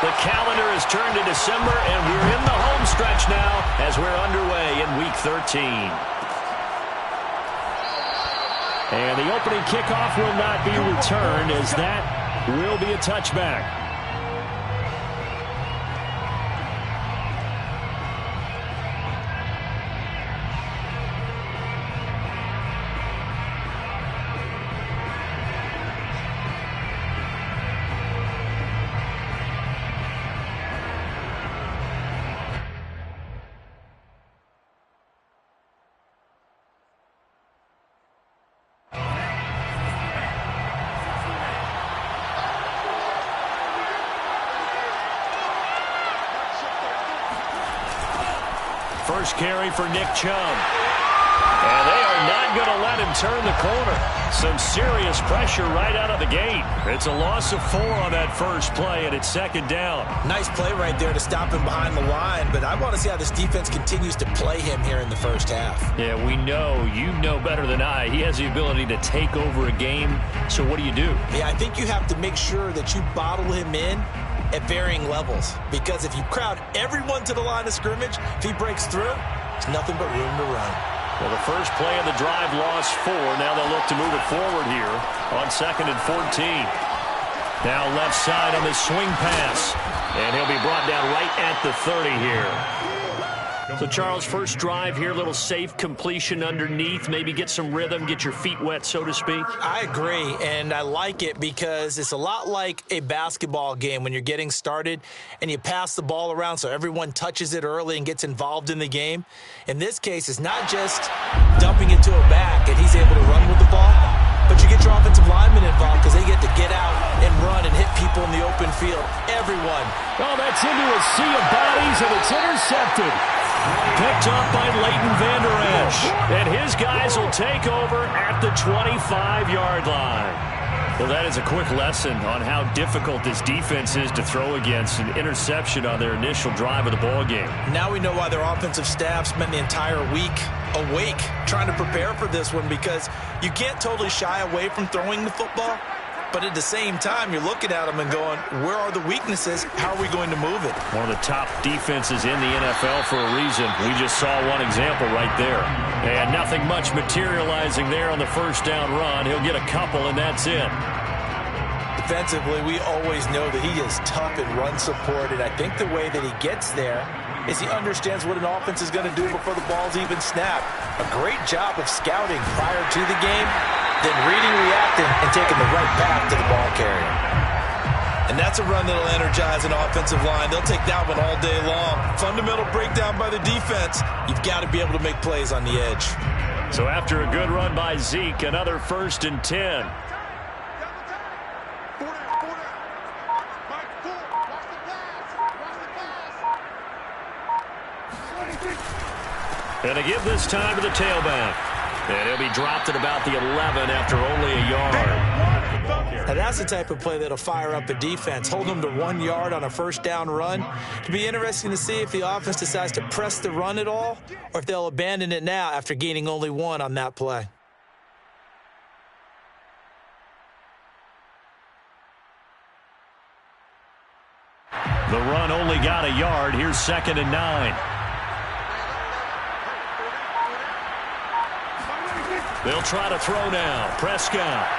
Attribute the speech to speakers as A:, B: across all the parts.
A: The calendar has turned to December, and we're in the home stretch now as we're underway in Week 13. And the opening kickoff will not be returned, as that will be a touchback. First carry for Nick Chubb. And they are not going to let him turn the corner. Some serious pressure right out of the gate. It's a loss of 4 on that first play, and it's second down.
B: Nice play right there to stop him behind the line, but I want to see how this defense continues to play him here in the first half.
A: Yeah, we know, you know better than I, he has the ability to take over a game. So what do you do?
B: Yeah, I think you have to make sure that you bottle him in at varying levels, because if you crowd everyone to the line of scrimmage, if he breaks through, there's nothing but room to run.
A: Well, the first play of the drive lost 4. Now they'll look to move it forward here on 2nd and 14. Now left side on the swing pass, and he'll be brought down right at the 30 here. So, Charles, first drive here, little safe completion underneath, maybe get some rhythm, get your feet wet, so to speak.
B: I agree, and I like it because it's a lot like a basketball game when you're getting started and you pass the ball around so everyone touches it early and gets involved in the game. In this case, it's not just dumping it to a back and he's able to run with the ball, but you get your offensive linemen involved because they get to get out and run and hit people in the open field. Everyone.
A: Oh, that's into a sea of bodies, and it's intercepted. Picked up by Leighton Vander Esch. And his guys will take over at the 25-yard line. Well, that is a quick lesson on how difficult this defense is to throw against. An interception on their initial drive of the ball game.
B: Now we know why their offensive staff spent the entire week awake trying to prepare for this one, because you can't totally shy away from throwing the football. But at the same time, you're looking at them and going, where are the weaknesses? How are we going to move it?
A: One of the top defenses in the NFL for a reason. We just saw one example right there. And nothing much materializing there on the first down run. He'll get a couple, and that's it.
B: Defensively, we always know that he is tough in run support, and I think the way that he gets there is he understands what an offense is going to do before the ball's even snapped. A great job of scouting prior to the game, then reading, reacting, and taking the right path to the ball carrier. And that's a run that'll energize an offensive line. They'll take that one all day long. Fundamental breakdown by the defense. You've got to be able to make plays on the edge.
A: So after a good run by Zeke, another 1st and 10. And to give this time to the tailback. And he'll be dropped at about the 11 after only a yard.
B: Now that's the type of play that'll fire up a defense. Hold them to 1 yard on a first down run. It'll be interesting to see if the offense decides to press the run at all, or if they'll abandon it now after gaining only 1 on that play.
A: The run only got a yard. Here's 2nd and 9. They'll try to throw now. Prescott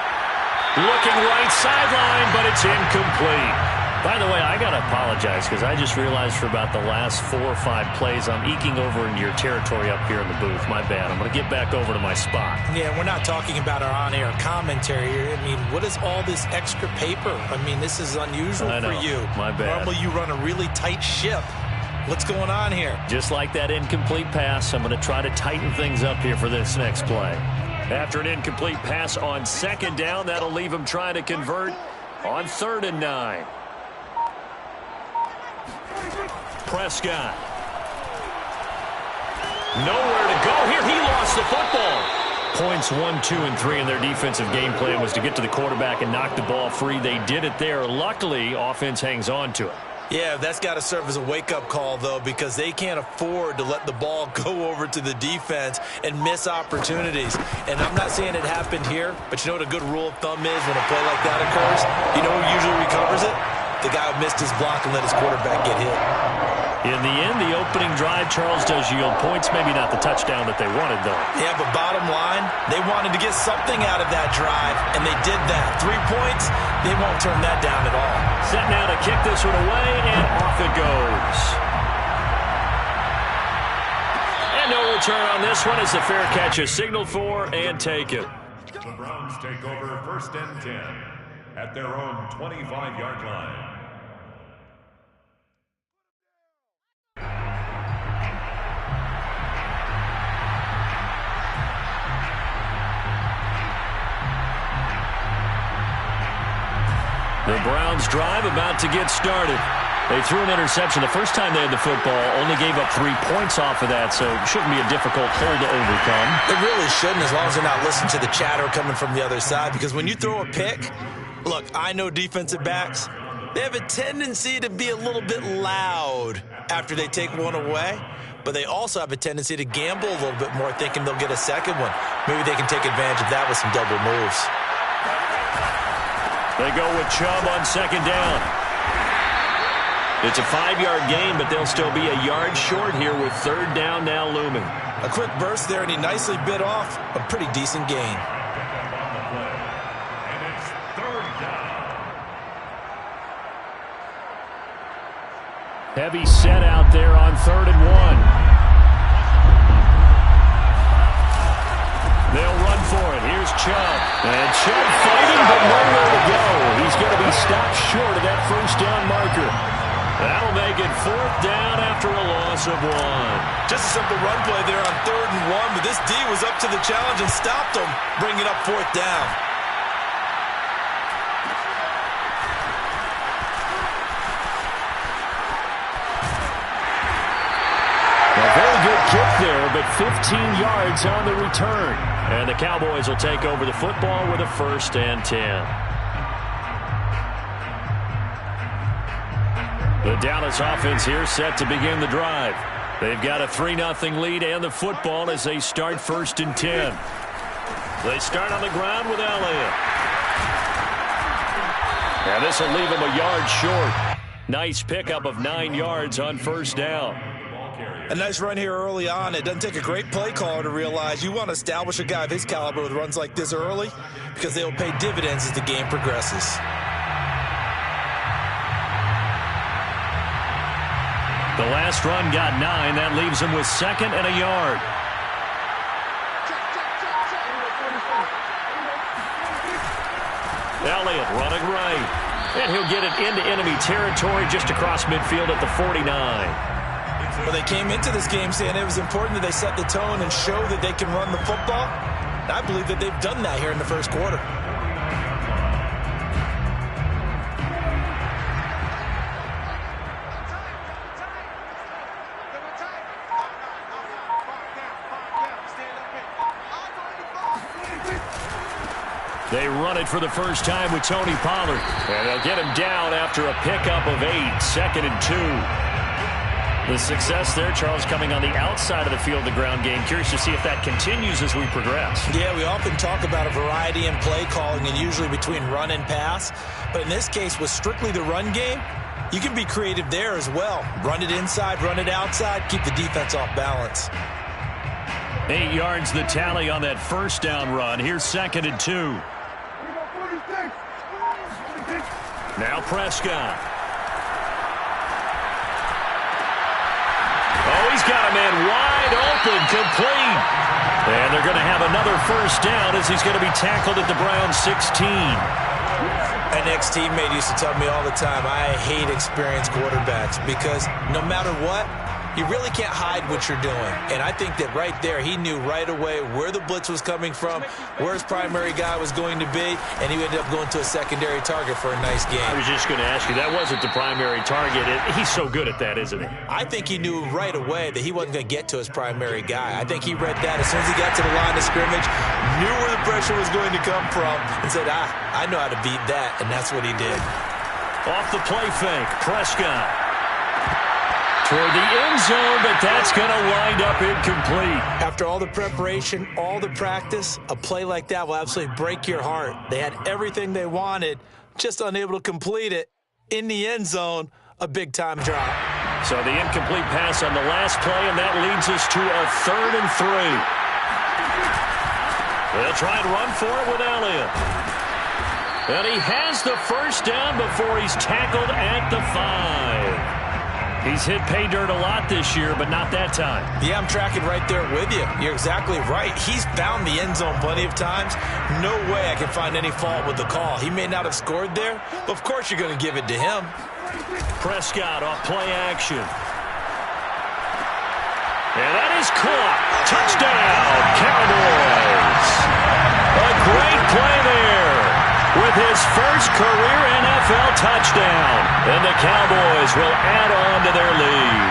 A: looking right sideline, but it's incomplete. By the way, I got to apologize because I just realized for about the last 4 or 5 plays I'm eking over into your territory up here in the booth. My bad. I'm going to get back over to my spot.
B: Yeah, we're not talking about our on-air commentary here. I mean, what is all this extra paper? I mean, this is unusual for you.
A: My bad.
B: Normally you run a really tight ship. What's going on here?
A: Just like that incomplete pass, I'm going to try to tighten things up here for this next play. After an incomplete pass on 2nd down, that'll leave him trying to convert on 3rd and 9. Prescott. Nowhere to go here. He lost the football. Points 1, 2, and 3 in their defensive game plan was to get to the quarterback and knock the ball free. They did it there. Luckily, offense hangs on to it.
B: Yeah, that's got to serve as a wake-up call, though, because they can't afford to let the ball go over to the defense and miss opportunities. And I'm not saying it happened here, but you know what a good rule of thumb is when a play like that occurs? You know who usually recovers it? the guy who missed his block and let his quarterback get hit.
A: In the end, the opening drive, Charles, does yield points. Maybe not the touchdown that they wanted, though.
B: Yeah, but bottom line, they wanted to get something out of that drive, and they did that. 3 points, they won't turn that down at all.
A: Set now to kick this one away, and off it goes. And no return on this one as the fair catch is signaled for and taken.
C: The Browns take over 1st and 10 at their own 25-yard line.
A: The Browns drive about to get started. They threw an interception the first time they had the football, only gave up 3 points off of that, so it shouldn't be a difficult hole to overcome.
B: It really shouldn't, as long as they're not listening to the chatter coming from the other side, because when you throw a pick, look, I know defensive backs, they have a tendency to be a little bit loud after they take one away, but they also have a tendency to gamble a little bit more, thinking they'll get a second one. Maybe they can take advantage of that with some double moves.
A: They go with Chubb on 2nd down. It's a 5-yard gain, but they'll still be a yard short here with 3rd down now looming.
B: A quick burst there, and he nicely bit off a pretty decent gain.
C: And it's 3rd down.
A: Heavy set out there on 3rd and 1. They'll run for it. Here's Chubb. And Chubb fighting, but nowhere to go. He's going to be stopped short of that 1st down marker. That'll make it 4th down after a loss of 1.
B: Just a simple run play there on 3rd and 1, but this D was up to the challenge and stopped him, bringing up 4th down.
A: A very good kick there, but 15 yards on the return. And the Cowboys will take over the football with a 1st and 10. The Dallas offense here set to begin the drive. They've got a 3-0 lead and the football as they start 1st and 10. They start on the ground with Elliott. And this will leave them a yard short. Nice pickup of 9 yards on 1st down.
B: A nice run here early on. It doesn't take a great play caller to realize you want to establish a guy of his caliber with runs like this early, because they will pay dividends as the game progresses.
A: The last run got 9. That leaves him with 2nd and a yard. Elliott running right. And he'll get it into enemy territory just across midfield at the 49.
B: Well, they came into this game saying it was important that they set the tone and show that they can run the football. And I believe that they've done that here in the 1st quarter.
A: They run it for the first time with Tony Pollard. And they'll get him down after a pickup of 8, 2nd and 2. The success there, Charles, coming on the outside of the field, the ground game. Curious to see if that continues as we progress.
B: Yeah, we often talk about a variety in play calling and usually between run and pass. But in this case, with strictly the run game, you can be creative there as well. Run it inside, run it outside, keep the defense off balance.
A: 8 yards the tally on that 1st down run. Here's 2nd and 2. Now Prescott. Oh, he's got a man wide open, complete. And they're going to have another 1st down as he's going to be tackled at the Browns 16.
B: An ex-teammate used to tell me all the time, I hate experienced quarterbacks because no matter what, you really can't hide what you're doing. And I think that right there, he knew right away where the blitz was coming from, where his primary guy was going to be, and he ended up going to a secondary target for a nice game.
A: I was just going to ask you, that wasn't the primary target. He's so good at that, isn't he?
B: I think he knew right away that he wasn't going to get to his primary guy. I think he read that as soon as he got to the line of scrimmage, knew where the pressure was going to come from, and said, I know how to beat that, and that's what he did.
A: Off the play fake, Prescott. Toward the end zone, but that's going to wind up incomplete.
B: After all the preparation, all the practice, a play like that will absolutely break your heart. They had everything they wanted, just unable to complete it. in the end zone, a big-time drop.
A: So the incomplete pass on the last play, and that leads us to a 3rd and 3. They'll try and run for it with Elliott. And he has the first down before he's tackled at the 5. He's hit pay dirt a lot this year, but not that time.
B: Yeah, I'm tracking right there with you. You're exactly right. He's found the end zone plenty of times. No way I can find any fault with the call. He may not have scored there, but of course you're going to give it to him.
A: Prescott off play action. And that is caught. Touchdown, Cowboys. A great play there with his first career NFL touchdown. And the Cowboys will add on to their lead.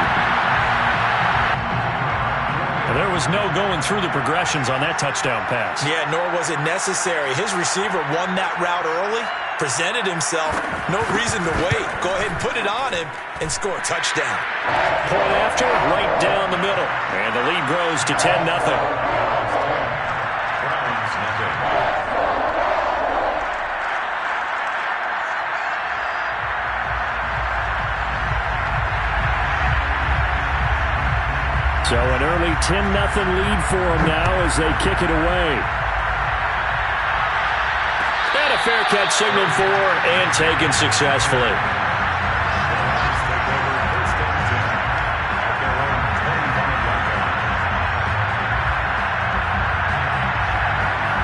A: And there was no going through the progressions on that touchdown pass.
B: Yeah, nor was it necessary. His receiver won that route early, presented himself. No reason to wait. Go ahead and put it on him and score a touchdown.
A: Point after, right down the middle. And the lead grows to 10-0. So an early 10-0 lead for them now as they kick it away. And a fair catch signaled for and taken successfully.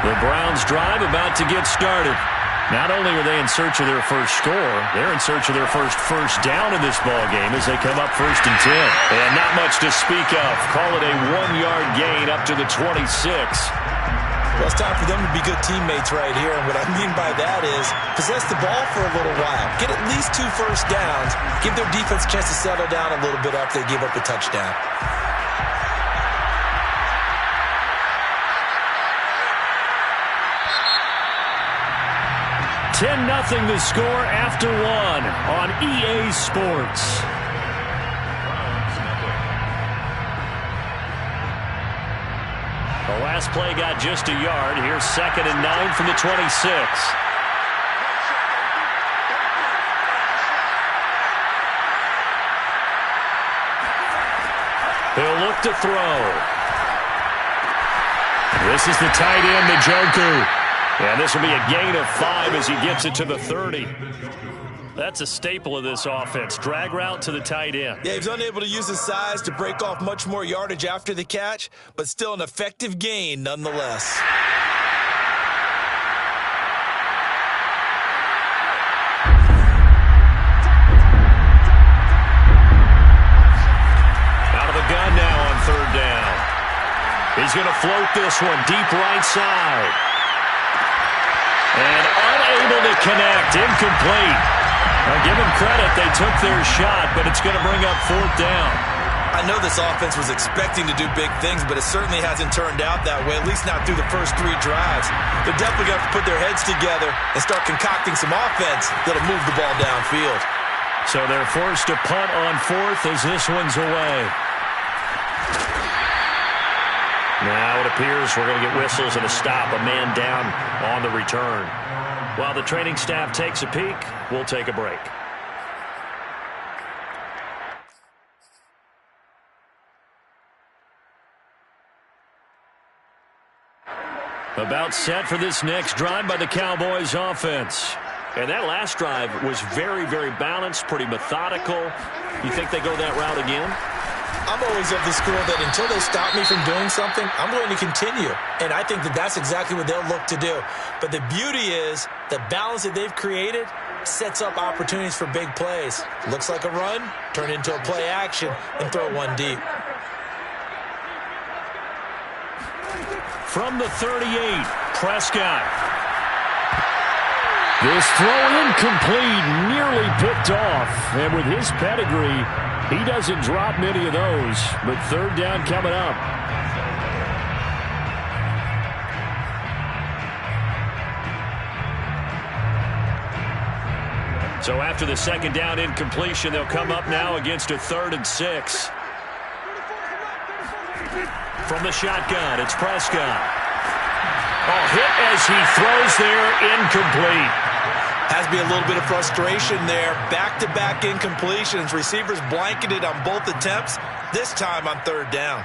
A: The Browns drive about to get started. Not only are they in search of their first score, they're in search of their first down in this ball game as they come up 1st and 10. And not much to speak of. Call it a 1-yard gain up to the 26.
B: Well, it's time for them to be good teammates right here. And what I mean by that is possess the ball for a little while. Get at least 2 first downs. Give their defense a chance to settle down a little bit after they give up a touchdown.
A: 10-0 the score after 1 on EA Sports. The last play got just a yard. Here's 2nd and 9 from the 26. He'll look to throw. This is the tight end, Njoku. And this will be a gain of 5 as he gets it to the 30. That's a staple of this offense. Drag route to the tight end.
B: Yeah, he's unable to use his size to break off much more yardage after the catch, but still an effective gain nonetheless.
A: Out of the gun now on 3rd down. He's going to float this one deep right side. And unable to connect. Incomplete. Now, give them credit. They took their shot, but it's going to bring up 4th down.
B: I know this offense was expecting to do big things, but it certainly hasn't turned out that way, at least not through the first 3 drives. They're definitely going to have to put their heads together and start concocting some offense that'll move the ball downfield.
A: So they're forced to punt on 4th as this one's away. Now it appears we're going to get whistles and a stop, a man down on the return. While the training staff takes a peek, we'll take a break. About set for this next drive by the Cowboys offense. And that last drive was very, very balanced, pretty methodical. You think they go that route again?
B: I'm always of the school that until they stop me from doing something, I'm going to continue. And I think that that's exactly what they'll look to do. But the beauty is the balance that they've created sets up opportunities for big plays. Looks like a run, turn into a play action, and throw one deep.
A: From the 38, Prescott. This throw incomplete, nearly picked off. And with his pedigree, he doesn't drop many of those, but 3rd down coming up. So after the 2nd down incompletion, they'll come up now against a 3rd and 6. From the shotgun, it's Prescott. Oh, hit as he throws there, incomplete.
B: Has to be a little bit of frustration there. Back-to-back incompletions. Receivers blanketed on both attempts. This time on 3rd down.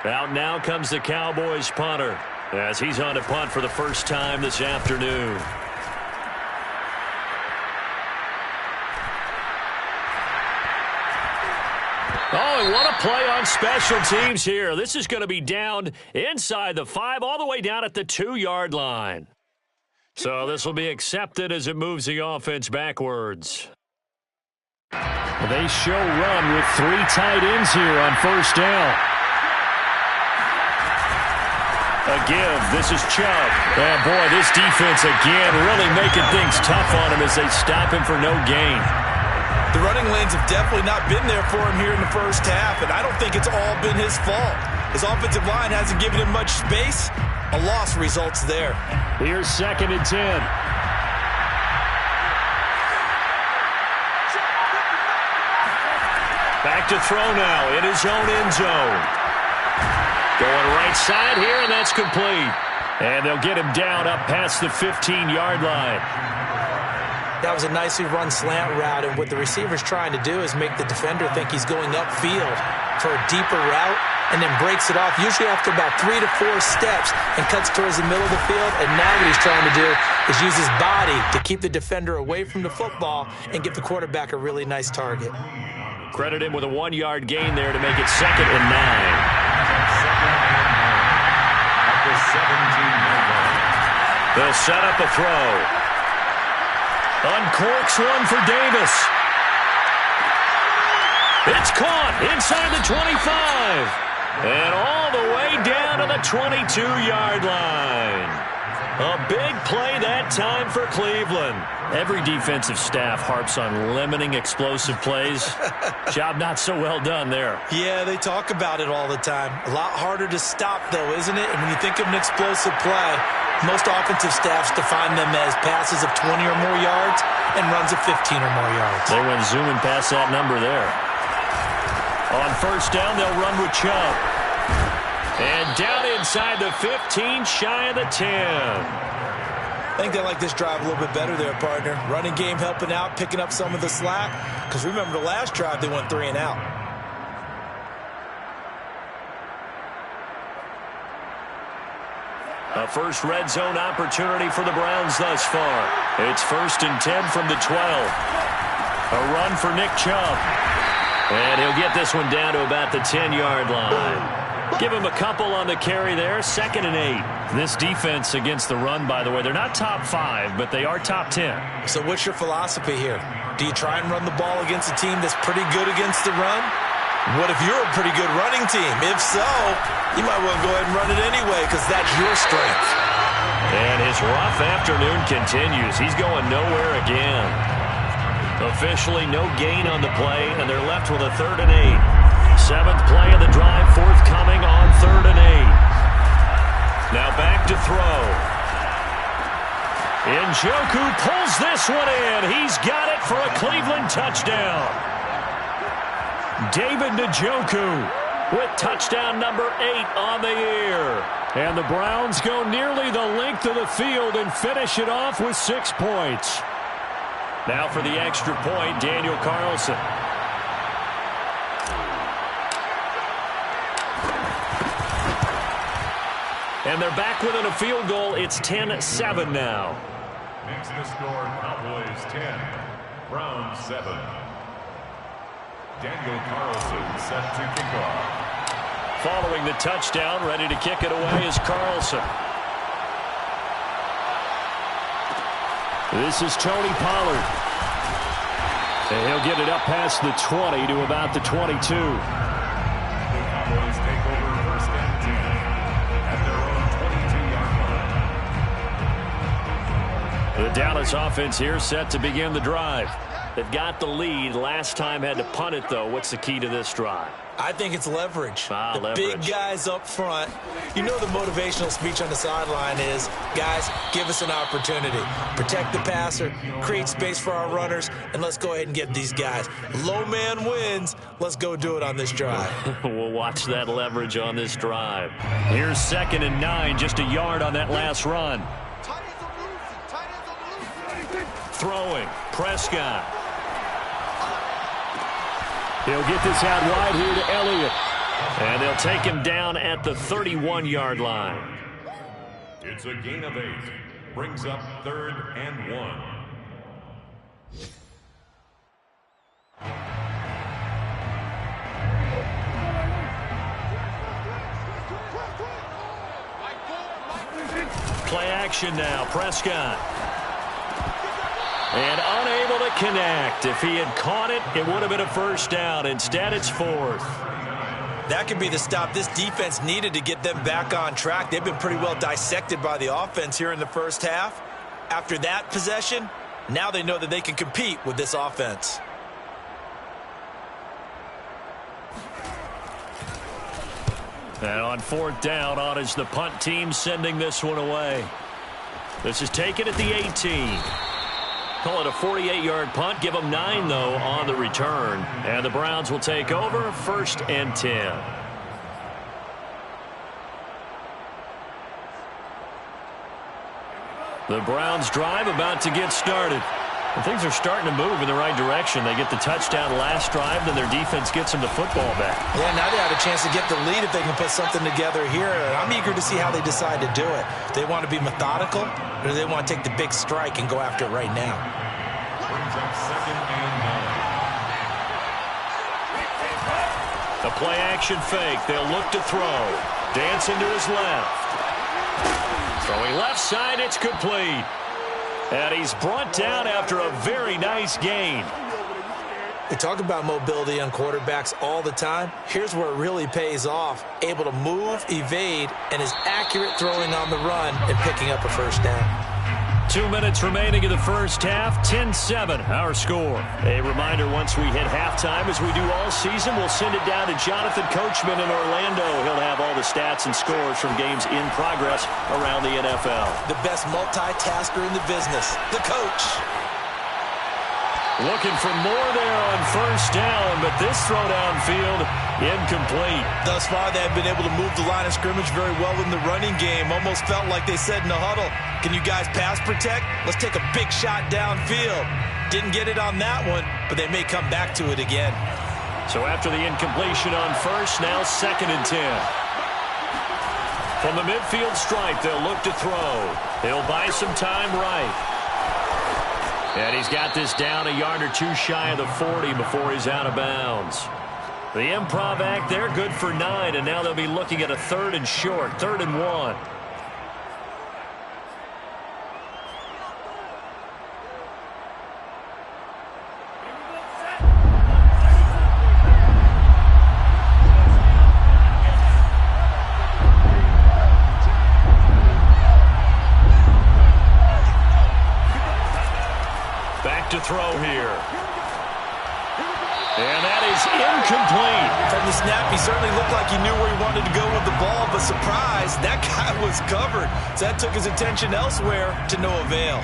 A: Out now comes the Cowboys punter as he's on to punt for the first time this afternoon. Oh, and what a play on special teams here. This is going to be down inside the 5, all the way down at the 2-yard line. So this will be accepted as it moves the offense backwards. They show run with 3 tight ends here on 1st down. A give. This is Chubb. And boy, this defense again really making things tough on him as they stop him for no gain.
B: The running lanes have definitely not been there for him here in the first half, and I don't think it's all been his fault. His offensive line hasn't given him much space. A loss results there.
A: Here's 2nd and 10. Back to throw now in his own end zone. Going right side here, and that's complete. And they'll get him down up past the 15-yard line.
B: That was a nicely run slant route, and what the receiver's trying to do is make the defender think he's going upfield for a deeper route, and then breaks it off, usually after about 3 to 4 steps, and cuts towards the middle of the field. And now what he's trying to do is use his body to keep the defender away from the football and give the quarterback a really nice target.
A: Credit him with a 1-yard gain there to make it 2nd and 9. They'll set up a throw. Uncorks one for Davis. It's caught inside the 25. And all the way down to the 22-yard line. A big play that time for Cleveland. Every defensive staff harps on limiting explosive plays. Job not so well done there.
B: Yeah, they talk about it all the time. A lot harder to stop, though, isn't it? And when you think of an explosive play, most offensive staffs define them as passes of 20 or more yards and runs of 15 or more yards.
A: They went zooming past that number there. On 1st down, they'll run with Chubb. And down inside the 15, shy of the 10.
B: I think they like this drive a little bit better there, partner. Running game helping out, picking up some of the slack. Because remember the last drive, they went 3 and out.
A: A first red zone opportunity for the Browns thus far. It's 1st and 10 from the 12. A run for Nick Chubb. And he'll get this one down to about the 10-yard line. Give him a couple on the carry there. 2nd and 8. This defense against the run, by the way, they're not top 5, but they are top 10.
B: So what's your philosophy here? Do you try and run the ball against a team that's pretty good against the run? What if you're a pretty good running team? If so, you might well go ahead and run it anyway because that's your strength.
A: And his rough afternoon continues. He's going nowhere again. Officially no gain on the play, and they're left with a 3rd and 8. 7th play of the drive forthcoming on 3rd and 8. Now back to throw. Njoku pulls this one in. He's got it for a Cleveland touchdown. David Njoku with touchdown number 8 on the year. And the Browns go nearly the length of the field and finish it off with 6 points. Now for the extra point, Daniel Carlson. And they're back within a field goal. It's 10-7 now.
C: Makes the score Cowboys 10, Browns 7. Daniel Carlson set to kick off.
A: Following the touchdown, ready to kick it away is Carlson. This is Tony Pollard. And he'll get it up past the 20 to about the 22.
C: The Cowboys take over 1st and 10 at their own 22-yard line.
A: The Dallas offense here set to begin the drive. They've got the lead. Last time had to punt it, though. What's the key to this drive?
B: I think it's leverage. The
A: leverage.
B: Big guys up front. You know the motivational speech on the sideline is, guys, give us an opportunity. Protect the passer, create space for our runners, and let's go ahead and get these guys. Low man wins. Let's go do it on this drive.
A: We'll watch that leverage on this drive. Here's 2nd and 9, just a yard on that last run. throwing. Prescott. He'll get this out wide here to Elliott. And they'll take him down at the 31-yard line.
C: It's a gain of 8. Brings up 3rd and 1.
A: Play action now. Prescott. And unable to connect. If he had caught it, it would have been a first down. Instead, it's 4th.
B: That could be the stop this defense needed to get them back on track. They've been pretty well dissected by the offense here in the first half. After that possession, now they know that they can compete with this offense.
A: And on 4th down, on is the punt team sending this one away. This is taken at the 18. Call it a 48-yard punt. Give them 9, though, on the return. And the Browns will take over 1st and 10. The Browns drive about to get started. And things are starting to move in the right direction. They get the touchdown last drive, then their defense gets them the football back.
B: Yeah, now they have a chance to get the lead if they can put something together here. I'm eager to see how they decide to do it. Do they want to be methodical, or do they want to take the big strike and go after it right now?
C: Brings up 2nd and 9.
A: The play-action fake. They'll look to throw. Dancing to his left. Throwing left side, it's complete. And he's brought down after a very nice gain.
B: We talk about mobility on quarterbacks all the time. Here's where it really pays off. Able to move, evade, and is accurate throwing on the run and picking up a first down.
A: 2 minutes remaining in the first half. 10-7, our score. A reminder, once we hit halftime, as we do all season, we'll send it down to Jonathan Coachman in Orlando. He'll have all the stats and scores from games in progress around the NFL.
B: The best multitasker in the business, the coach.
A: Looking for more there on first down, but this throw downfield, incomplete.
B: Thus far, they have been able to move the line of scrimmage very well in the running game. Almost felt like they said in the huddle, can you guys pass protect? Let's take a big shot downfield. Didn't get it on that one, but they may come back to it again.
A: So after the incompletion on first, now 2nd and 10. From the midfield stripe, they'll look to throw. He'll buy some time right. And he's got this down a yard or two shy of the 40 before he's out of bounds. The improv act there, good for 9, and now they'll be looking at a 3rd and short, 3rd and 1. To throw here. And that is incomplete.
B: From the snap, he certainly looked like he knew where he wanted to go with the ball, but surprise, that guy was covered. So that took his attention elsewhere to no avail.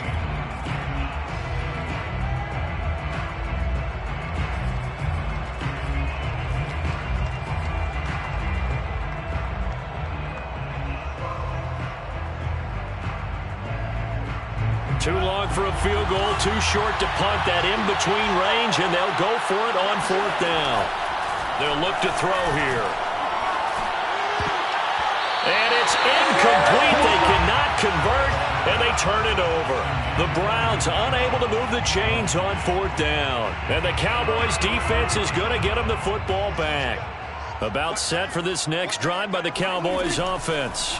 A: Too long for a field goal, too short to punt that in-between range, and they'll go for it on 4th down. They'll look to throw here. And it's incomplete. They cannot convert, and they turn it over. The Browns unable to move the chains on 4th down. And the Cowboys' defense is going to get them the football back. About set for this next drive by the Cowboys' offense.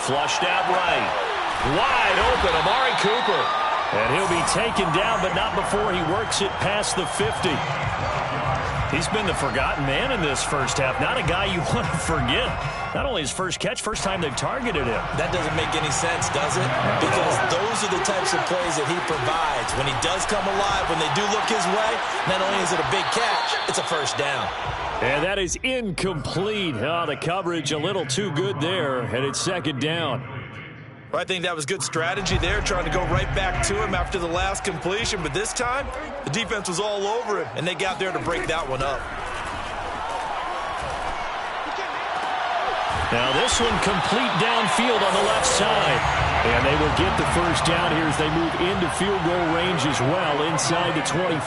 A: Flushed out right. Wide open, Amari Cooper. And he'll be taken down, but not before he works it past the 50. He's been the forgotten man in this first half. Not a guy you want to forget. Not only his first catch, first time they've targeted him.
B: That doesn't make any sense, does it? Because those are the types of plays that he provides. When he does come alive, when they do look his way, not only is it a big catch, it's a first down.
A: And that is incomplete. Oh, the coverage a little too good there, and it's 2nd down.
B: Well, I think that was good strategy there, trying to go right back to him after the last completion. But this time, the defense was all over him, and they got there to break that one up.
A: Now this one complete downfield on the left side. And they will get the first down here as they move into field goal range as well, inside the 25.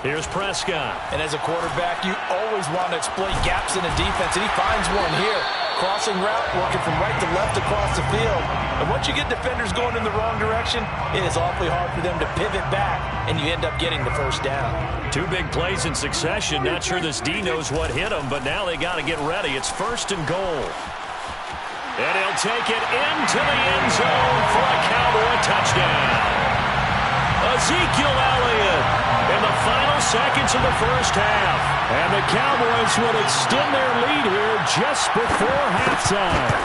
A: Here's Prescott.
B: And as a quarterback, you always want to exploit gaps in the defense, and he finds one here. Crossing route, working from right to left across the field. And once you get defenders going in the wrong direction, it is awfully hard for them to pivot back, and you end up getting the first down.
A: Two big plays in succession. Not sure this D knows what hit him, but now they got to get ready. It's first and goal. And he'll take it into the end zone for a Cowboy touchdown. Ezekiel Elliott in the final seconds of the first half. And the Cowboys will extend their lead here just before halftime.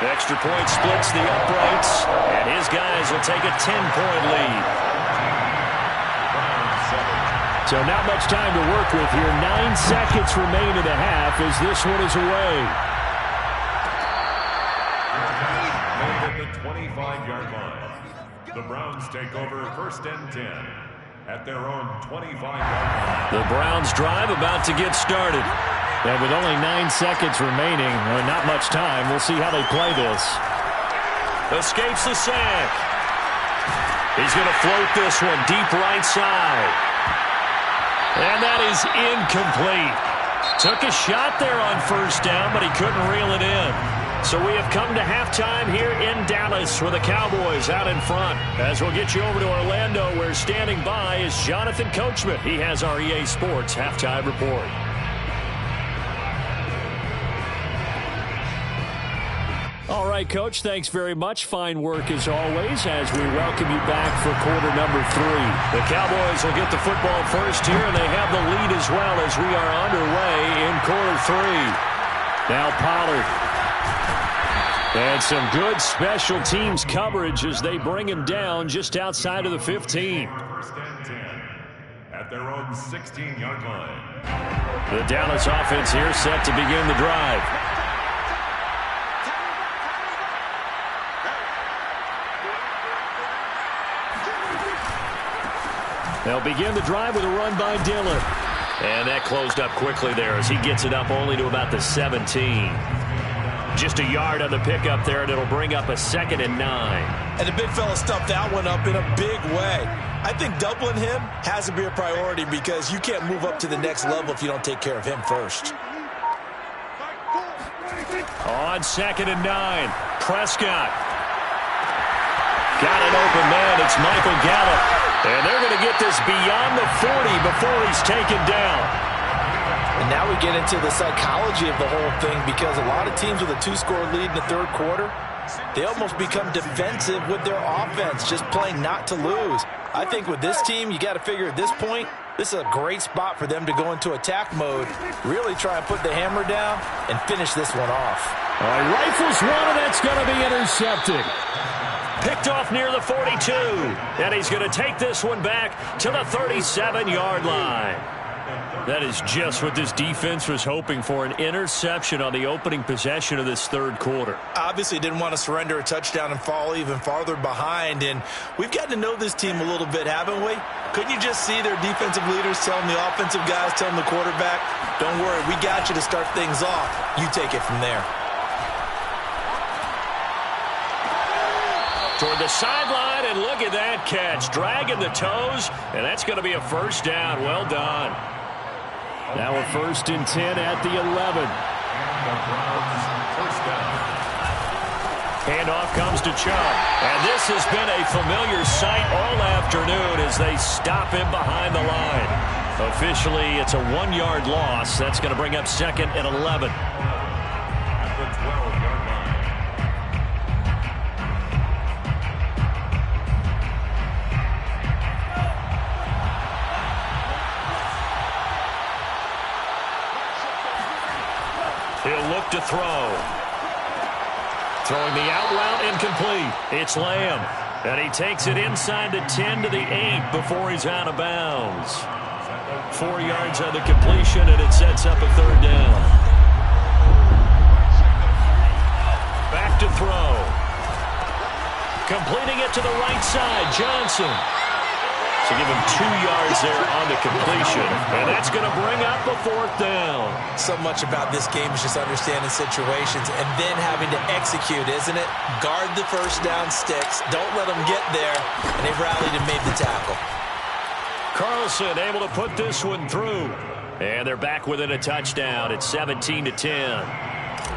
A: The extra point splits the uprights, and his guys will take a 10-point lead. So not much time to work with here. 9 seconds remain in the half as this one is away.
C: At the 25-yard line, the Browns take over first and 10 at their own 25-yard line.
A: The Browns drive about to get started. And with only 9 seconds remaining, not much time, we'll see how they play this. Escapes the sack. He's going to float this one deep right side. And that is incomplete. Took a shot there on first down, but he couldn't reel it in. So we have come to halftime here in Dallas with the Cowboys out in front. As we'll get you over to Orlando, where standing by is Jonathan Coachman. He has our EA Sports halftime report. All right, Coach, thanks very much. Fine work as always as we welcome you back for quarter number 3. The Cowboys will get the football first here, and they have the lead as well as we are underway in quarter 3. Now Pollard. And some good special teams coverage as they bring him down just outside of the 15.
C: First and 10 at their own 16-yard line.
A: The Dallas offense here set to begin the drive. They'll begin the drive with a run by Dillon. And that closed up quickly there as he gets it up only to about the 17. Just a yard on the pickup there, and it'll bring up a 2nd and 9.
B: And the big fella stuffed that one up in a big way. I think doubling him has to be a priority because you can't move up to the next level if you don't take care of him first.
A: On 2nd and 9, Prescott. Got an open man. It's Michael Gallup. And they're going to get this beyond the 40 before he's taken down.
B: And now we get into the psychology of the whole thing because a lot of teams with a 2-score lead in the third quarter, they almost become defensive with their offense, just playing not to lose. I think with this team, you got to figure at this point, this is a great spot for them to go into attack mode, really try and put the hammer down and finish this one off.
A: All right, rifles one, and that's going to be intercepted. Picked off near the 42, and he's going to take this one back to the 37-yard line. That is just what this defense was hoping for, an interception on the opening possession of this third quarter.
B: Obviously didn't want to surrender a touchdown and fall even farther behind, and we've gotten to know this team a little bit, haven't we? Couldn't you just see their defensive leaders telling the offensive guys, telling the quarterback, don't worry, we got you to start things off. You take it from there.
A: Toward the sideline, and look at that catch. Dragging the toes, and that's going to be a first down. Well done. Now a 1st and 10 at the 11.
C: First down.
A: Handoff comes to Chubb. And this has been a familiar sight all afternoon as they stop him behind the line. Officially, it's a 1-yard loss. That's going to bring up 2nd and 11.
C: At the 12-yard line.
A: He'll look to throw. Throwing the out route incomplete. It's Lamb. And he takes it inside the 10 to the 8 before he's out of bounds. 4 yards on the completion, and it sets up a 3rd down. Back to throw. Completing it to the right side, Johnson. So give him 2 yards there on the completion. And that's going to bring up a 4th down.
B: So much about this game is just understanding situations and then having to execute, isn't it? Guard the first down sticks. Don't let them get there. And they've rallied and made the tackle.
A: Carlson able to put this one through. And they're back within a touchdown at 17-10.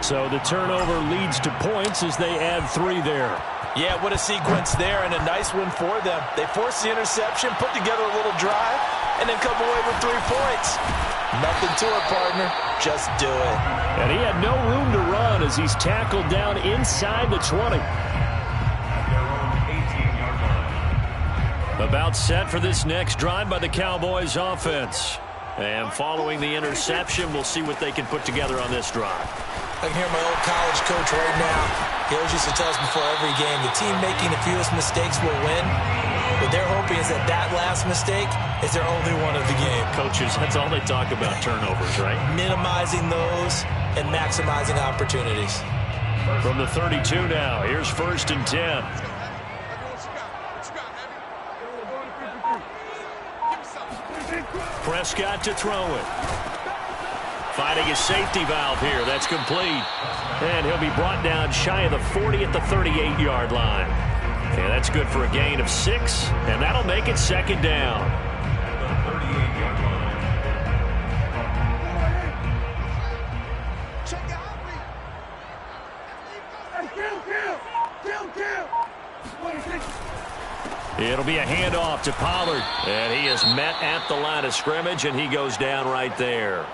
A: So the turnover leads to points as they add 3 there.
B: Yeah, what a sequence there, and a nice one for them. They force the interception, put together a little drive, and then come away with 3 points. Nothing to it, partner. Just do it.
A: And he had no room to run as he's tackled down inside the 20. About set for this next drive by the Cowboys offense. And following the interception, we'll see what they can put together on this drive.
B: I can hear my old college coach right now. He always used to tell us before every game, the team making the fewest mistakes will win. What they're hoping is that that last mistake is their only one of the game.
A: Coaches, that's all they talk about, turnovers, right?
B: Minimizing those and maximizing opportunities.
A: From the 32 now, here's 1st and 10. Prescott to throw it. Finding his safety valve here. That's complete. And he'll be brought down shy of the 40 at the 38-yard line. And that's good for a gain of 6. And that'll make it 2nd down.
C: The 38-yard line.
A: It'll be a handoff to Pollard. And he is met at the line of scrimmage, and he goes down right there.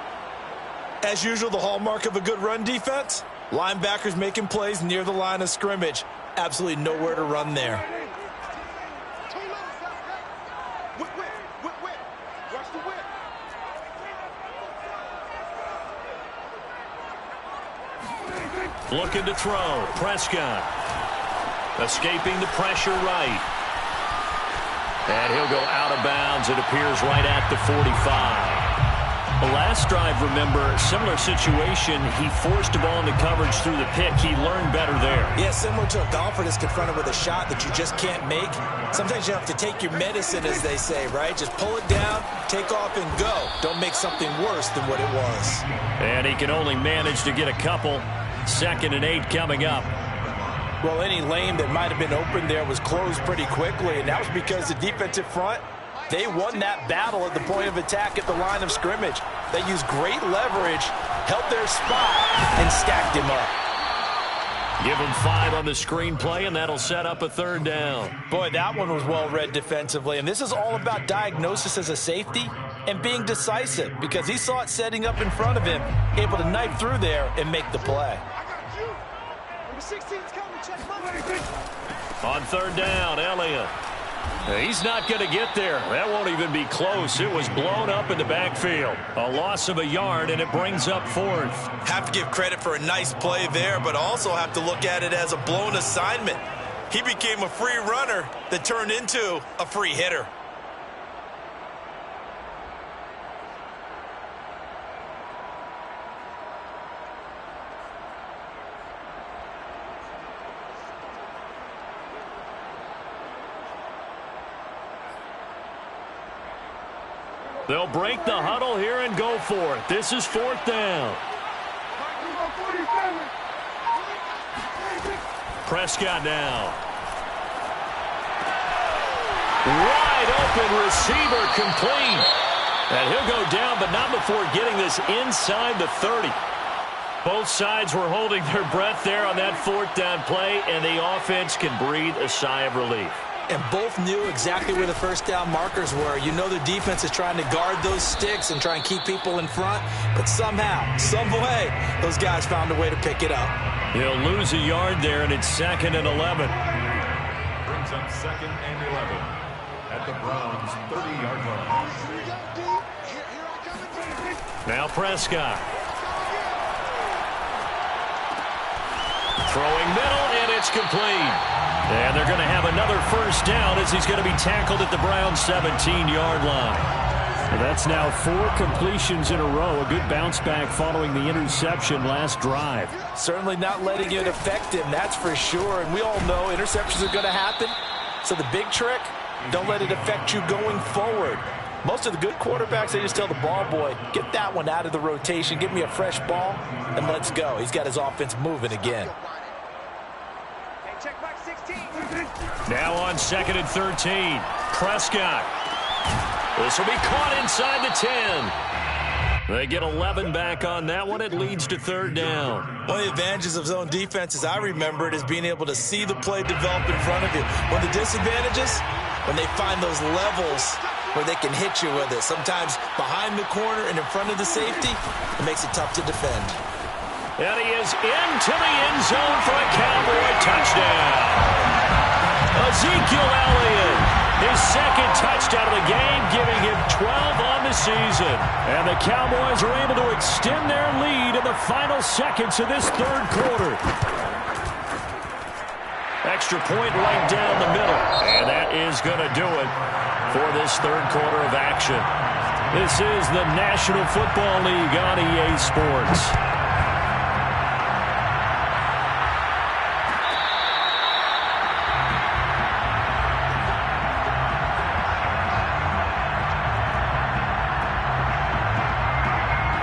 B: As usual, the hallmark of a good run defense, linebackers making plays near the line of scrimmage. Absolutely nowhere to run there.
A: Looking to throw. Prescott. Escaping the pressure right. And he'll go out of bounds, it appears, right at the 45. The last drive, remember, similar situation. He forced a ball into coverage through the pick. He learned better there.
B: Yeah, similar to a golfer that's confronted with a shot that you just can't make. Sometimes you have to take your medicine, as they say, right? Just pull it down, take off, and go. Don't make something worse than what it was.
A: And he can only manage to get a couple. 2nd and 8 coming up.
B: Well, any lane that might have been open there was closed pretty quickly, and that was because the defensive front, they won that battle at the point of attack at the line of scrimmage. They used great leverage, held their spot, and stacked him up.
A: Give him 5 on the screenplay, and that'll set up a 3rd down.
B: Boy, that one was well read defensively, and this is all about diagnosis as a safety and being decisive because he saw it setting up in front of him, able to knife through there and make the play.
A: On 3rd down, Elliott. He's not going to get there. That won't even be close. It was blown up in the backfield. A loss of a yard, and it brings up 4th.
B: Have to give credit for a nice play there, but also have to look at it as a blown assignment. He became a free runner that turned into a free hitter.
A: They'll break the huddle here and go for it. This is 4th down. Prescott now. Wide open receiver complete. And he'll go down, but not before getting this inside the 30. Both sides were holding their breath there on that 4th down play, and the offense can breathe a sigh of relief.
B: And both knew exactly where the first down markers were. You know the defense is trying to guard those sticks and try and keep people in front. But somehow, some way, those guys found a way to pick it up.
A: He'll lose a yard there, and it's 2nd and 11.
C: Brings up 2nd and 11 at the Browns' 30-yard line.
A: Now Prescott. Throwing middle, and it's complete. And they're going to have another first down as he's going to be tackled at the Browns' 17-yard line. Well, that's now 4 completions in a row. A good bounce back following the interception last drive.
B: Certainly not letting it affect him, that's for sure. And we all know interceptions are going to happen. So the big trick, Don't let it affect you going forward. Most of the good quarterbacks, they just tell the ball boy, get that one out of the rotation, give me a fresh ball, and let's go. He's got his offense moving again.
A: Now on 2nd and 13, Prescott. This will be caught inside the 10. They get 11 back on that one. It leads to 3rd down.
B: One of the advantages of zone defense, as I remember it, is being able to see the play develop in front of you. One of the disadvantages, when they find those levels where they can hit you with it. Sometimes behind the corner and in front of the safety, it makes it tough to defend.
A: And he is into the end zone for a Cowboy touchdown. Ezekiel Elliott, his 2nd touchdown of the game, giving him 12 on the season. And the Cowboys are able to extend their lead in the final seconds of this 3rd quarter. Extra point right down the middle. And that is going to do it for this 3rd quarter of action. This is the National Football League on EA Sports.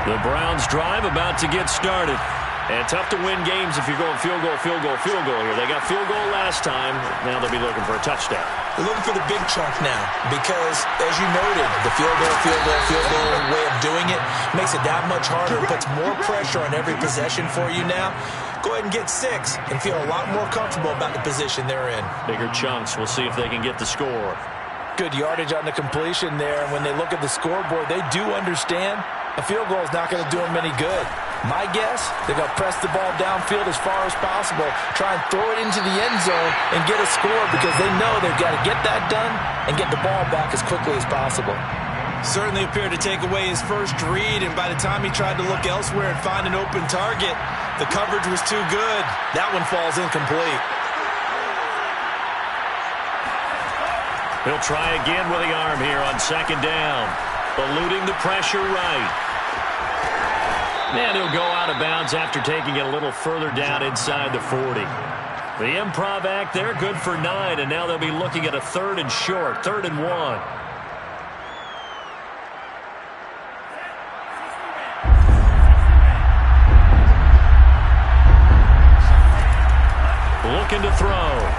A: The Browns drive about to get started. And tough to win games if you're going field goal, field goal, field goal here. They got field goal last time. Now they'll be looking for a touchdown.
B: They're looking for the big chunk now because, as you noted, the field goal way of doing it makes it that much harder. It puts more pressure on every possession for you now. Go ahead and get 6 and feel a lot more comfortable about the position they're in.
A: Bigger chunks. We'll see if they can get the score.
B: Good yardage on the completion there. And when they look at the scoreboard, they do understand a field goal is not going to do them any good. My guess, they're going to press the ball downfield as far as possible, try and throw it into the end zone and get a score because they know they've got to get that done and get the ball back as quickly as possible. Certainly appeared to take away his first read, and by the time he tried to look elsewhere and find an open target, the coverage was too good. That one falls incomplete.
A: He'll try again with the arm here on 2nd down. Eluding the pressure right. And he'll go out of bounds after taking it a little further down inside the 40. The improv act there, good for 9, and now they'll be looking at a 3rd and short, 3rd and 1. Looking to throw.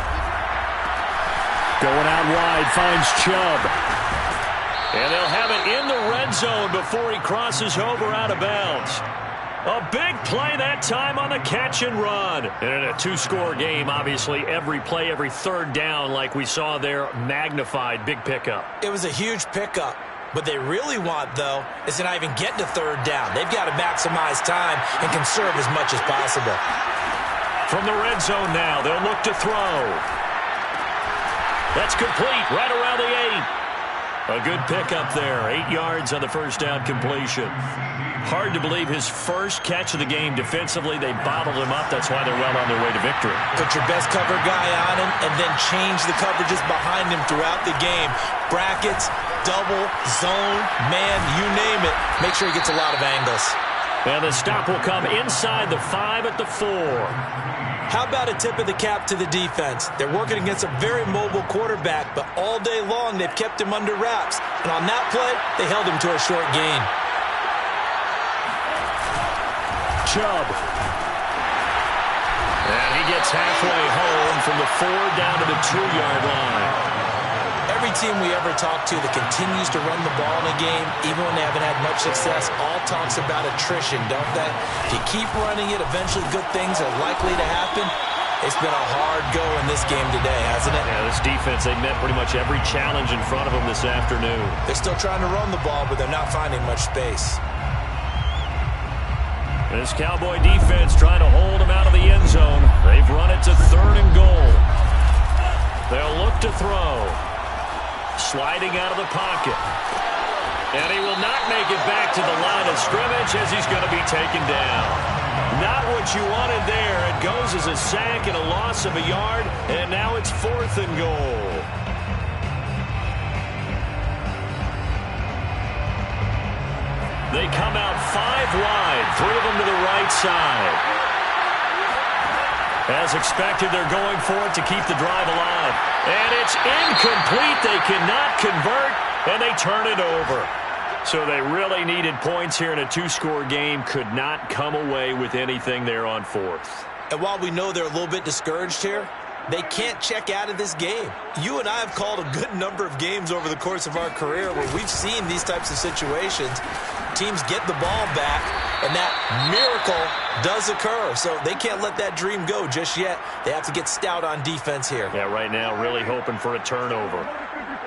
A: Going out wide, finds Chubb. And they'll have it in the red zone before he crosses over out of bounds. A big play that time on the catch and run. And in a 2-score game, obviously, every play, every 3rd down, like we saw there, magnified, big pickup.
B: It was a huge pickup. What they really want, though, is to not even get to 3rd down. They've got to maximize time and conserve as much as possible.
A: From the red zone now, they'll look to throw. That's complete, right around the 8. A good pickup there, 8 yards on the first down completion. Hard to believe his first catch of the game defensively. They bottled him up. That's why they're well on their way to victory.
B: Put your best cover guy on him and then change the coverages behind him throughout the game. Brackets, double, zone, man, you name it. Make sure he gets a lot of angles.
A: And the stop will come inside the 5 at the 4.
B: How about a tip of the cap to the defense? They're working against a very mobile quarterback, but all day long they've kept him under wraps. And on that play, they held him to a short gain.
A: Chubb. And he gets halfway home from the 4 down to the 2-yard line.
B: Every team we ever talk to that continues to run the ball in a game, even when they haven't had much success, all talks about attrition, don't they? If you keep running it, eventually good things are likely to happen. It's been a hard go in this game today, hasn't it?
A: Yeah, this defense, they met pretty much every challenge in front of them this afternoon.
B: They're still trying to run the ball, but they're not finding much space.
A: This Cowboy defense trying to hold him out of the end zone. They've run it to 3rd and goal. They'll look to throw. Sliding out of the pocket. And he will not make it back to the line of scrimmage as he's going to be taken down. Not what you wanted there. It goes as a sack and a loss of a yard, and now it's 4th and goal. They come out 5 wide, 3 of them to the right side. As expected, they're going for it to keep the drive alive. And it's incomplete. They cannot convert, and they turn it over. So they really needed points here in a two-score game. Could not come away with anything there on fourth.
B: And while we know they're a little bit discouraged here, they can't check out of this game. You and I have called a good number of games over the course of our career where we've seen these types of situations. Teams get the ball back, and that miracle does occur. So they can't let that dream go just yet. They have to get stout on defense here.
A: Yeah, right now really hoping for a turnover.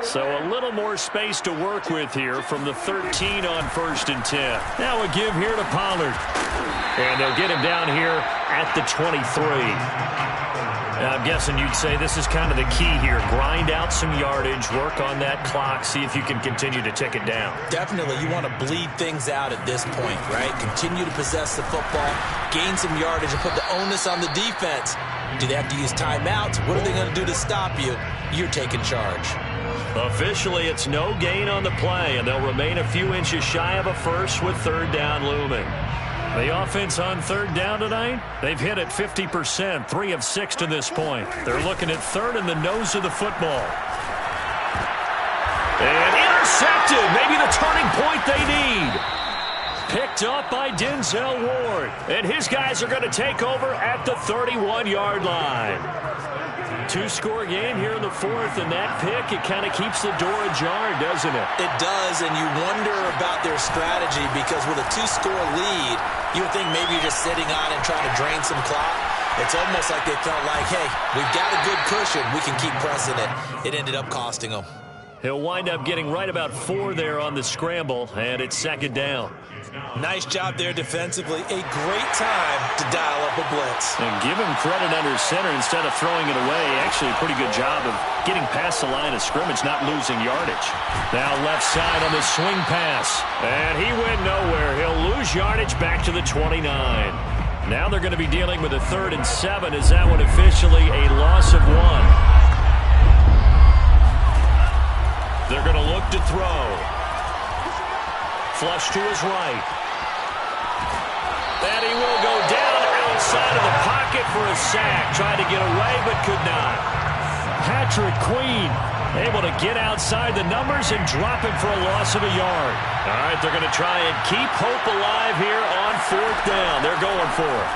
A: So a little more space to work with here from the 13 on 1st and 10. Now a give here to Pollard. And they'll get him down here at the 23. Now, I'm guessing you'd say this is kind of the key here. Grind out some yardage, work on that clock, see if you can continue to tick it down.
B: Definitely. You want to bleed things out at this point, right? Continue to possess the football, gain some yardage, and put the onus on the defense. Do they have to use timeouts? What are they going to do to stop you? You're taking charge.
A: Officially, it's no gain on the play, and they'll remain a few inches shy of a first with 3rd down looming. The offense on 3rd down tonight, they've hit it 50%, 3 of 6 to this point. They're looking at 3rd in the nose of the football. And intercepted, maybe the turning point they need. Picked up by Denzel Ward. And his guys are going to take over at the 31-yard line. Two-score game here in the 4th, and that pick, it kind of keeps the door ajar, doesn't it?
B: It does, and you wonder about their strategy because with a 2-score lead, you would think maybe you're just sitting on and trying to drain some clock. It's almost like they felt like, hey, we've got a good cushion. We can keep pressing it. It ended up costing them.
A: He'll wind up getting right about 4 there on the scramble, and it's 2nd down.
B: Nice job there defensively. A great time to dial up a blitz.
A: And give him credit under center instead of throwing it away. Actually a pretty good job of getting past the line of scrimmage, not losing yardage. Now left side on the swing pass. And he went nowhere. He'll lose yardage back to the 29. Now they're going to be dealing with a 3rd and 7. Is that one officially a loss of 1? They're going to look to throw. Flush to his right. And he will go down outside of the pocket for a sack. Tried to get away, but could not. Patrick Queen able to get outside the numbers and drop him for a loss of a yard. All right, they're going to try and keep hope alive here on 4th down. They're going for it.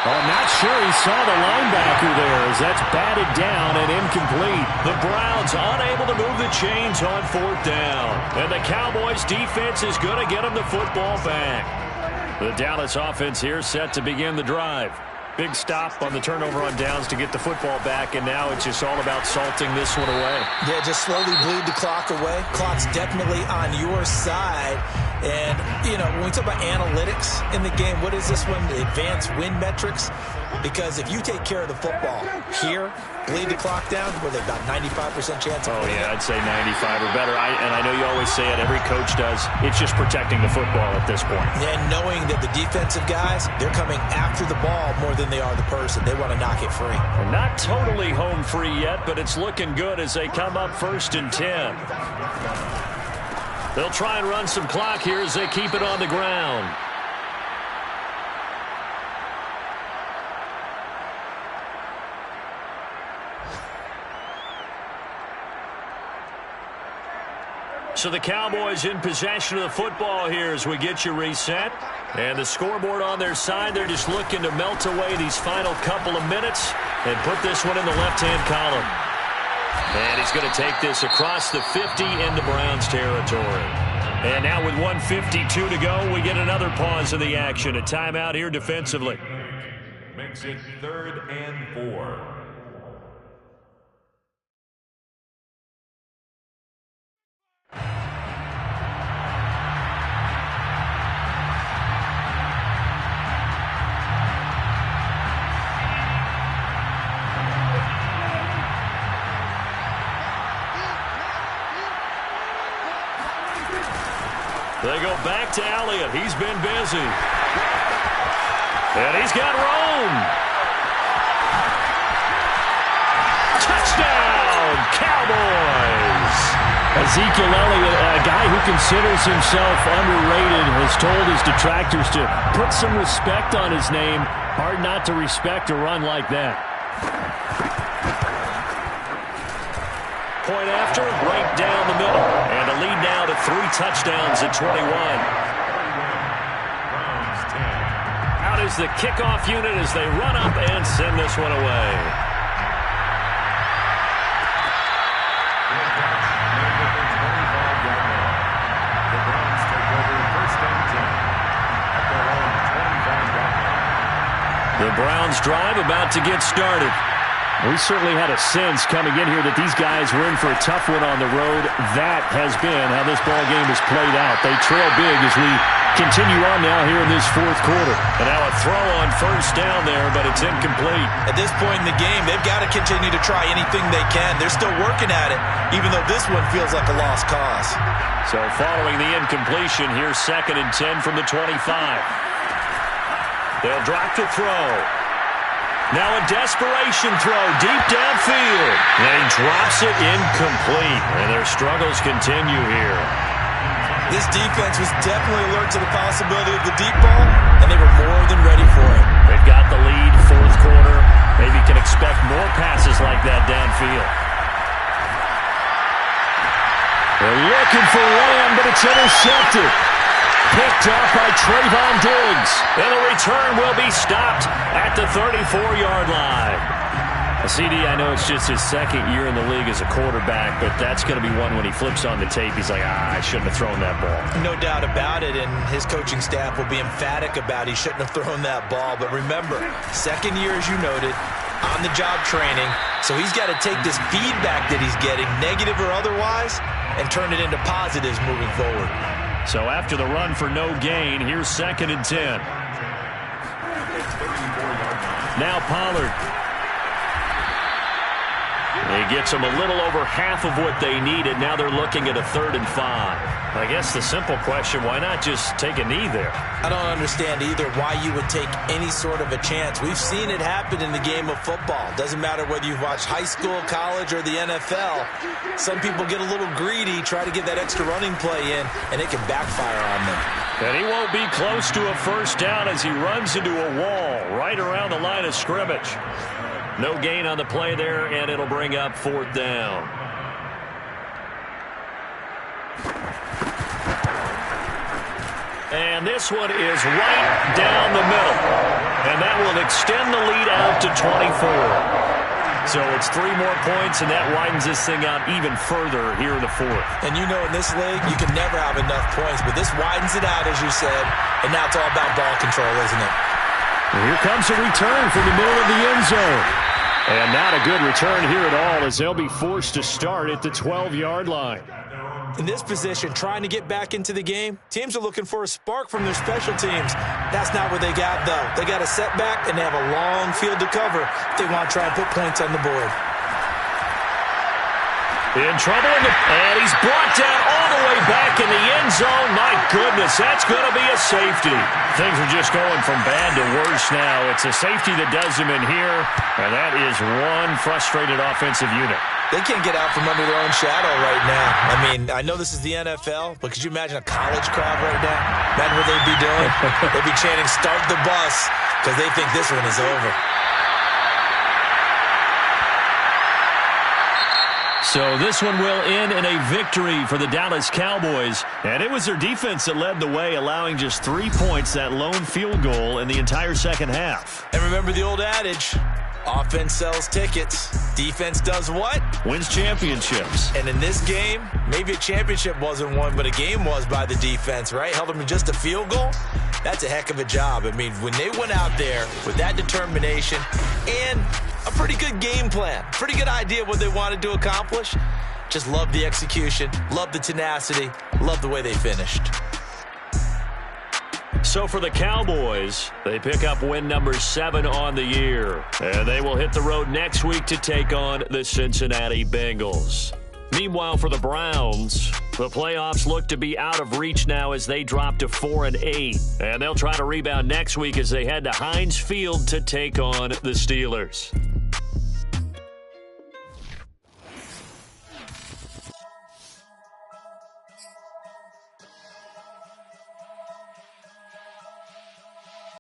A: I'm not sure he saw the linebacker there as that's batted down and incomplete. The Browns unable to move the chains on 4th down. And the Cowboys defense is going to get them the football back. The Dallas offense here set to begin the drive. Big stop on the turnover on downs to get the football back, and now it's just all about salting this one away.
B: Yeah, just slowly bleed the clock away. Clock's definitely on your side. And, you know, when we talk about analytics in the game, what is this one? The advanced win metrics? Because if you take care of the football here, bleed the clock down, where they've got 95% chance of winning.
A: I'd say 95 or better. And I know you always say it, every coach does. It's just protecting the football at this point.
B: And knowing that the defensive guys, they're coming after the ball more than they are the person. They want to knock it free.
A: Well, not totally home free yet, but it's looking good as they come up 1st and 10. They'll try and run some clock here as they keep it on the ground. So the Cowboys in possession of the football here as we get you reset. And the scoreboard on their side, they're just looking to melt away these final couple of minutes and put this one in the left-hand column. And he's going to take this across the 50 into Browns territory. And now with 1:52 to go, we get another pause of the action. A timeout here defensively.
C: Makes it 3rd and 4.
A: They go back to Elliott. He's been busy. And he's got Rome. Touchdown, Cowboys. Ezekiel Elliott, a guy who considers himself underrated, has told his detractors to put some respect on his name. Hard not to respect a run like that. Point after, right down the middle. And a lead now to 3 touchdowns at 21. Out is the kickoff unit as they run up and send this one away. The Browns drive about to get started. We certainly had a sense coming in here that these guys were in for a tough one on the road. That has been how this ball game has played out. They trail big as we continue on now here in this fourth quarter. And now a throw on first down there, but it's incomplete.
B: At this point in the game, they've got to continue to try anything they can. They're still working at it, even though this one feels like a lost cause.
A: So following the incompletion, here's 2nd and 10 from the 25. They'll drop to throw. Now a desperation throw deep downfield. And he drops it incomplete. And their struggles continue here.
B: This defense was definitely alert to the possibility of the deep ball, and they were more than ready for it.
A: They've got the lead, fourth quarter. Maybe can expect more passes like that downfield. They're looking for Lamb, but it's intercepted. Picked up by Trayvon Diggs. And the return will be stopped at the 34-yard line. CD, I know it's just his 2nd year in the league as a quarterback, but that's going to be one when he flips on the tape. He's like, I shouldn't have thrown that ball.
B: No doubt about it, and his coaching staff will be emphatic about he shouldn't have thrown that ball. But remember, 2nd year, as you noted, on-the-job training. So he's got to take this feedback that he's getting, negative or otherwise, and turn it into positives moving forward.
A: So after the run for no gain, here's 2nd and 10. Now Pollard. He gets them a little over half of what they needed. Now they're looking at a 3rd and 5. I guess the simple question, why not just take a knee there?
B: I don't understand either why you would take any sort of a chance. We've seen it happen in the game of football. Doesn't matter whether you've watched high school, college, or the NFL. Some people get a little greedy, try to get that extra running play in, and it can backfire on them.
A: And he won't be close to a first down as he runs into a wall right around the line of scrimmage. No gain on the play there, and it'll bring up 4th down. And this one is right down the middle. And that will extend the lead out to 24. So it's 3 more points, and that widens this thing out even further here in the 4th.
B: And you know in this league, you can never have enough points, but this widens it out, as you said, and now it's all about ball control, isn't it?
A: And here comes a return from the middle of the end zone. And not a good return here at all as they'll be forced to start at the 12-yard line.
B: In this position, trying to get back into the game, teams are looking for a spark from their special teams. That's not what they got, though. They got a setback, and they have a long field to cover if they want to try and put points on the board.
A: In trouble, and he's brought down all the way back in the end zone. My goodness, that's going to be a safety. Things are just going from bad to worse now. It's a safety that does him in here, and that is one frustrated offensive unit.
B: They can't get out from under their own shadow right now. I mean, I know this is the NFL, but could you imagine a college crowd right now? Imagine what they'd be doing. They'd be chanting, "Start the bus," because they think this one is over.
A: So this one will end in a victory for the Dallas Cowboys. And it was their defense that led the way, allowing just 3 points, that lone field goal in the entire second half.
B: And remember the old adage, offense sells tickets. Defense does what?
A: Wins championships.
B: And in this game, maybe a championship wasn't won, but a game was by the defense, right? Held them to just a field goal. That's a heck of a job. I mean, when they went out there with that determination and a pretty good game plan, pretty good idea of what they wanted to accomplish, just love the execution, love the tenacity, love the way they finished.
A: So for the Cowboys, they pick up win number 7 on the year. And they will hit the road next week to take on the Cincinnati Bengals. Meanwhile, for the Browns, the playoffs look to be out of reach now as they drop to 4-8. And they'll try to rebound next week as they head to Heinz Field to take on the Steelers.